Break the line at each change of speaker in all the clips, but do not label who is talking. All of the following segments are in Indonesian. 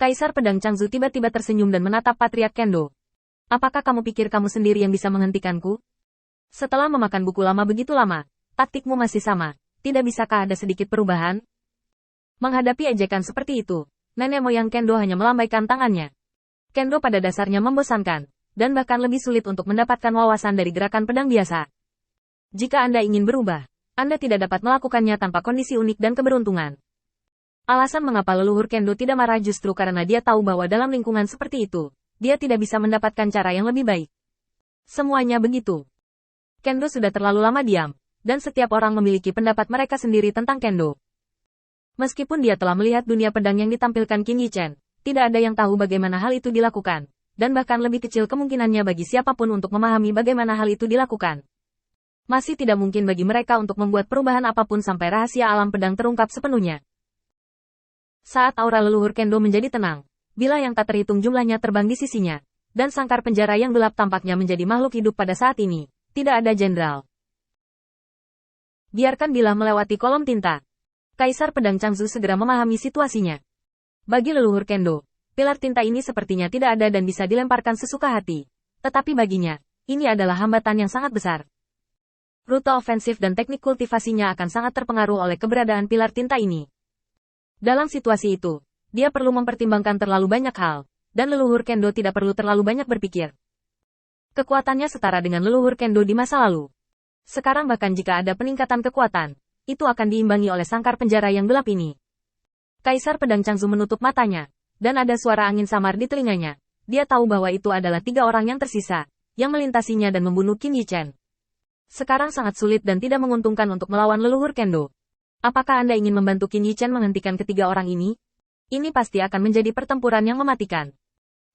Kaisar Pedang Changzu tiba-tiba tersenyum dan menatap Patriark Kendo. Apakah kamu pikir kamu sendiri yang bisa menghentikanku? Setelah memakan buku lama begitu lama, taktikmu masih sama. Tidak bisakah ada sedikit perubahan? Menghadapi ejekan seperti itu, nenek moyang Kendo hanya melambaikan tangannya. Kendo pada dasarnya membosankan, dan bahkan lebih sulit untuk mendapatkan wawasan dari gerakan pedang biasa. Jika Anda ingin berubah, Anda tidak dapat melakukannya tanpa kondisi unik dan keberuntungan. Alasan mengapa leluhur Kendo tidak marah justru karena dia tahu bahwa dalam lingkungan seperti itu, dia tidak bisa mendapatkan cara yang lebih baik. Semuanya begitu. Kendo sudah terlalu lama diam, dan setiap orang memiliki pendapat mereka sendiri tentang Kendo. Meskipun dia telah melihat dunia pedang yang ditampilkan Qin Yichen, tidak ada yang tahu bagaimana hal itu dilakukan, dan bahkan lebih kecil kemungkinannya bagi siapapun untuk memahami bagaimana hal itu dilakukan. Masih tidak mungkin bagi mereka untuk membuat perubahan apapun sampai rahasia alam pedang terungkap sepenuhnya. Saat aura leluhur Kendo menjadi tenang, bila yang tak terhitung jumlahnya terbang di sisinya, dan sangkar penjara yang gelap tampaknya menjadi makhluk hidup pada saat ini, tidak ada jenderal. Biarkan Bilah melewati kolom tinta. Kaisar Pedang Changzu segera memahami situasinya. Bagi leluhur Kendo, pilar tinta ini sepertinya tidak ada dan bisa dilemparkan sesuka hati. Tetapi baginya, ini adalah hambatan yang sangat besar. Rute ofensif dan teknik kultivasinya akan sangat terpengaruh oleh keberadaan pilar tinta ini. Dalam situasi itu, dia perlu mempertimbangkan terlalu banyak hal, dan leluhur Kendo tidak perlu terlalu banyak berpikir. Kekuatannya setara dengan leluhur Kendo di masa lalu. Sekarang bahkan jika ada peningkatan kekuatan, itu akan diimbangi oleh sangkar penjara yang gelap ini. Kaisar Pedang Changzu menutup matanya, dan ada suara angin samar di telinganya. Dia tahu bahwa itu adalah 3 orang yang tersisa, yang melintasinya dan membunuh Qin Yichen. Sekarang sangat sulit dan tidak menguntungkan untuk melawan leluhur Kendo. Apakah Anda ingin membantu Qin Yichen menghentikan ketiga orang ini? Ini pasti akan menjadi pertempuran yang mematikan.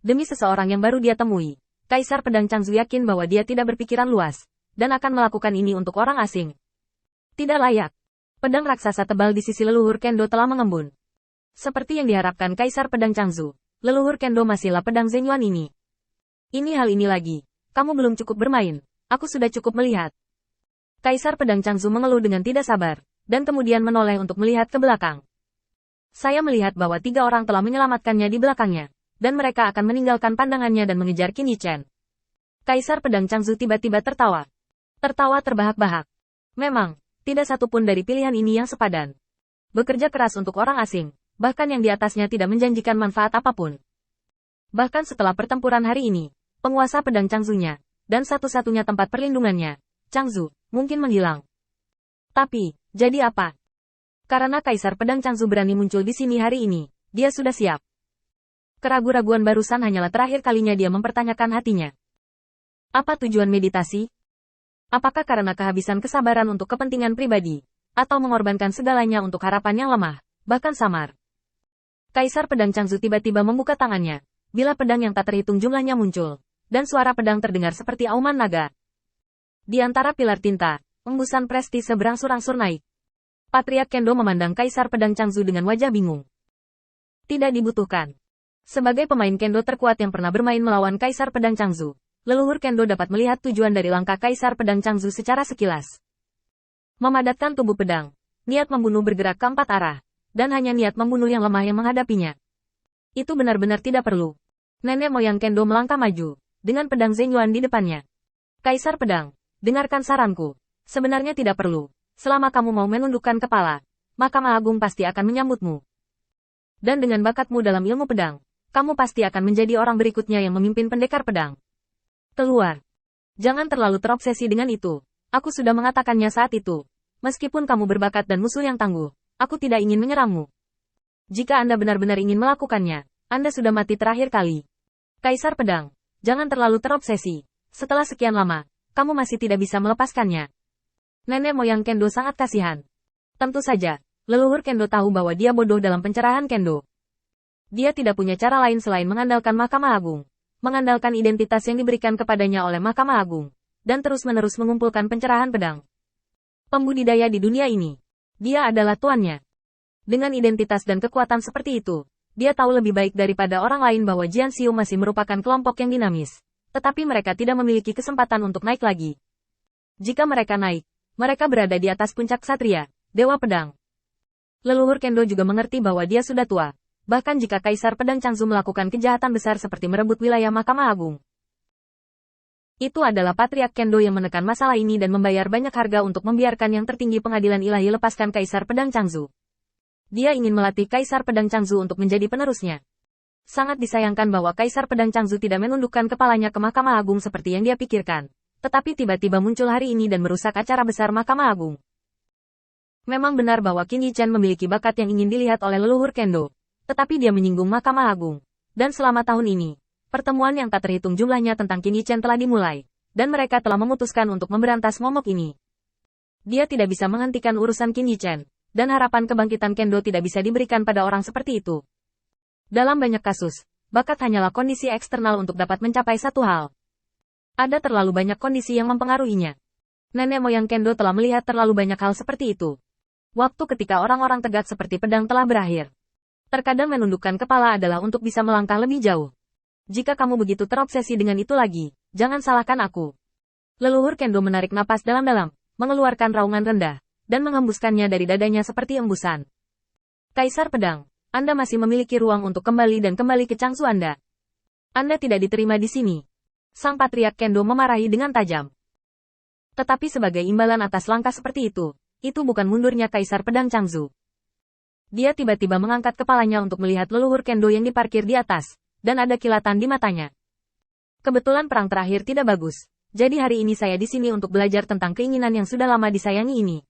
Demi seseorang yang baru dia temui, Kaisar Pedang Changzu yakin bahwa dia tidak berpikiran luas, dan akan melakukan ini untuk orang asing. Tidak layak. Pedang raksasa tebal di sisi leluhur Kendo telah mengembun. Seperti yang diharapkan Kaisar Pedang Changzu, leluhur Kendo masihlah pedang Zhenyuan ini. Ini hal ini lagi. Kamu belum cukup bermain. Aku sudah cukup melihat. Kaisar Pedang Changzu mengeluh dengan tidak sabar, dan kemudian menoleh untuk melihat ke belakang. Saya melihat bahwa 3 orang telah menyelamatkannya di belakangnya, dan mereka akan meninggalkan pandangannya dan mengejar Qin Yichen. Kaisar Pedang Changzu tiba-tiba tertawa. Tertawa terbahak-bahak. Memang, tidak satu pun dari pilihan ini yang sepadan. Bekerja keras untuk orang asing, bahkan yang di atasnya tidak menjanjikan manfaat apapun. Bahkan setelah pertempuran hari ini, penguasa pedang Changzu-nya, dan satu-satunya tempat perlindungannya, Changzu, mungkin menghilang. Tapi, jadi apa? Karena Kaisar Pedang Changzu berani muncul di sini hari ini, dia sudah siap. Keraguan-raguan barusan hanyalah terakhir kalinya dia mempertanyakan hatinya. Apa tujuan meditasi? Apakah karena kehabisan kesabaran untuk kepentingan pribadi, atau mengorbankan segalanya untuk harapan yang lemah, bahkan samar? Kaisar Pedang Changzu tiba-tiba membuka tangannya, bila pedang yang tak terhitung jumlahnya muncul, dan suara pedang terdengar seperti auman naga. Di antara pilar tinta, embusan prestise berangsur-angsur naik. Patriark Kendo memandang Kaisar Pedang Changzu dengan wajah bingung. Tidak dibutuhkan. Sebagai pemain Kendo terkuat yang pernah bermain melawan Kaisar Pedang Changzu, leluhur Kendo dapat melihat tujuan dari langkah Kaisar Pedang Changzu secara sekilas. Memadatkan tubuh pedang, niat membunuh bergerak ke 4 arah, dan hanya niat membunuh yang lemah yang menghadapinya. Itu benar-benar tidak perlu. Nenek moyang Kendo melangkah maju, dengan pedang Zhenyuan di depannya. Kaisar Pedang, dengarkan saranku. Sebenarnya tidak perlu. Selama kamu mau menundukkan kepala, Mahkamah Agung pasti akan menyambutmu. Dan dengan bakatmu dalam ilmu pedang, kamu pasti akan menjadi orang berikutnya yang memimpin pendekar pedang. Keluar. Jangan terlalu terobsesi dengan itu. Aku sudah mengatakannya saat itu. Meskipun kamu berbakat dan musuh yang tangguh, aku tidak ingin menyerangmu. Jika Anda benar-benar ingin melakukannya, Anda sudah mati terakhir kali. Kaisar Pedang, jangan terlalu terobsesi. Setelah sekian lama, kamu masih tidak bisa melepaskannya. Nenek moyang Kendo sangat kasihan. Tentu saja, leluhur Kendo tahu bahwa dia bodoh dalam pencerahan Kendo. Dia tidak punya cara lain selain mengandalkan Mahkamah Agung, mengandalkan identitas yang diberikan kepadanya oleh Mahkamah Agung, dan terus-menerus mengumpulkan pencerahan pedang. Pembudidaya di dunia ini. Dia adalah tuannya. Dengan identitas dan kekuatan seperti itu, dia tahu lebih baik daripada orang lain bahwa Jian Xiu masih merupakan kelompok yang dinamis. Tetapi mereka tidak memiliki kesempatan untuk naik lagi. Jika mereka naik, mereka berada di atas puncak Ksatria, Dewa Pedang. Leluhur Kendo juga mengerti bahwa dia sudah tua, bahkan jika Kaisar Pedang Changzu melakukan kejahatan besar seperti merebut wilayah Mahkamah Agung. Itu adalah Patriark Kendo yang menekan masalah ini dan membayar banyak harga untuk membiarkan yang tertinggi pengadilan ilahi lepaskan Kaisar Pedang Changzu. Dia ingin melatih Kaisar Pedang Changzu untuk menjadi penerusnya. Sangat disayangkan bahwa Kaisar Pedang Changzu tidak menundukkan kepalanya ke Mahkamah Agung seperti yang dia pikirkan. Tetapi tiba-tiba muncul hari ini dan merusak acara besar Mahkamah Agung. Memang benar bahwa Qin Yichen memiliki bakat yang ingin dilihat oleh leluhur Kendo. Tetapi dia menyinggung Mahkamah Agung. Dan selama tahun ini, pertemuan yang tak terhitung jumlahnya tentang Qin Yichen telah dimulai, dan mereka telah memutuskan untuk memberantas momok ini. Dia tidak bisa menghentikan urusan Qin Yichen, dan harapan kebangkitan Kendo tidak bisa diberikan pada orang seperti itu. Dalam banyak kasus, bakat hanyalah kondisi eksternal untuk dapat mencapai satu hal. Ada terlalu banyak kondisi yang mempengaruhinya. Nenek moyang Kendo telah melihat terlalu banyak hal seperti itu. Waktu ketika orang-orang tegak seperti pedang telah berakhir. Terkadang menundukkan kepala adalah untuk bisa melangkah lebih jauh. Jika kamu begitu terobsesi dengan itu lagi, jangan salahkan aku. Leluhur Kendo menarik napas dalam-dalam, mengeluarkan raungan rendah, dan menghembuskannya dari dadanya seperti embusan. Kaisar Pedang, Anda masih memiliki ruang untuk kembali dan kembali ke Changzu Anda. Anda tidak diterima di sini. Sang Patriark Kendo memarahi dengan tajam. Tetapi sebagai imbalan atas langkah seperti itu bukan mundurnya Kaisar Pedang Changzu. Dia tiba-tiba mengangkat kepalanya untuk melihat leluhur Kendo yang diparkir di atas, dan ada kilatan di matanya. Kebetulan perang terakhir tidak bagus, jadi hari ini saya di sini untuk belajar tentang keinginan yang sudah lama disayangi ini.